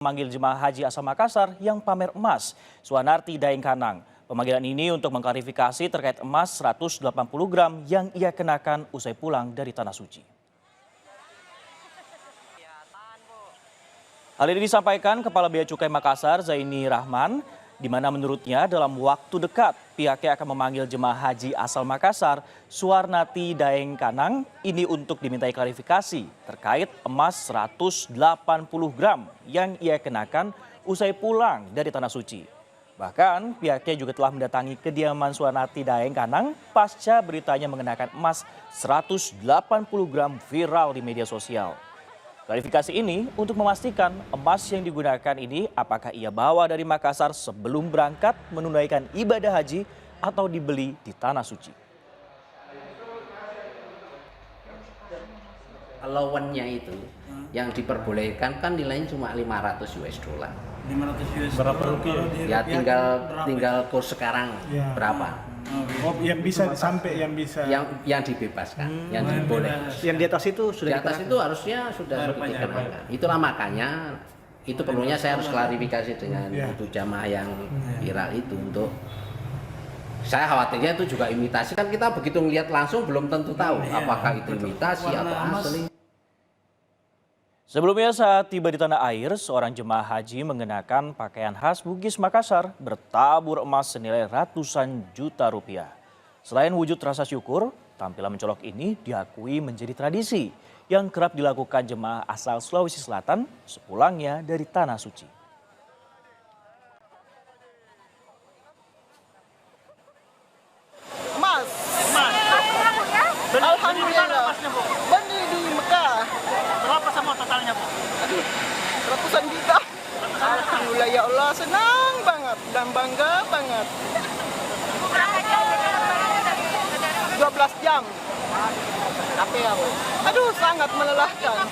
Memanggil jemaah haji asal Makassar yang pamer emas, Suwanarti Daeng Kanang. Pemanggilan ini untuk mengklarifikasi terkait emas 180 gram yang ia kenakan usai pulang dari Tanah Suci. Hal ini disampaikan Kepala Bea Cukai Makassar Zaini Rahman, di mana menurutnya dalam waktu dekat pihaknya akan memanggil jemaah haji asal Makassar, Suwanarti Daeng Kanang, ini untuk dimintai klarifikasi terkait emas 180 gram yang ia kenakan usai pulang dari Tanah Suci. Bahkan pihaknya juga telah mendatangi kediaman Suwanarti Daeng Kanang pasca beritanya mengenakan emas 180 gram viral di media sosial. Klarifikasi ini untuk memastikan emas yang digunakan ini apakah ia bawa dari Makassar sebelum berangkat menunaikan ibadah haji atau dibeli di Tanah Suci. Lawannya itu yang diperbolehkan kan nilainya cuma 500 US dollar. 500 US Berapa rupiah? Ya tinggal kurs sekarang berapa? Oh, yang bisa sampai yang bisa Yang dibebaskan, yang dibolehkan. Yang di atas itu sudah Di atas itu harusnya sudah dikenakan. Itulah makanya itu perlunya saya harus klarifikasi dengan untuk jamaah yang viral itu untuk saya khawatirnya itu juga imitasi, kan kita begitu melihat langsung belum tentu tahu apakah itu imitasi atau asli. Sebelumnya saat tiba di tanah air, seorang jemaah haji mengenakan pakaian khas Bugis Makassar bertabur emas senilai ratusan juta rupiah. Selain wujud rasa syukur, tampilan mencolok ini diakui menjadi tradisi yang kerap dilakukan jemaah asal Sulawesi Selatan sepulangnya dari Tanah Suci. Emas. Alhamdulillah. Beli di Mekah. Berapa sama totalnya, Bu? Aduh, ratusan juta. Alhamdulillah ya Allah, senang banget dan bangga banget. 12 jam. Capek aku. Aduh, sangat melelahkan.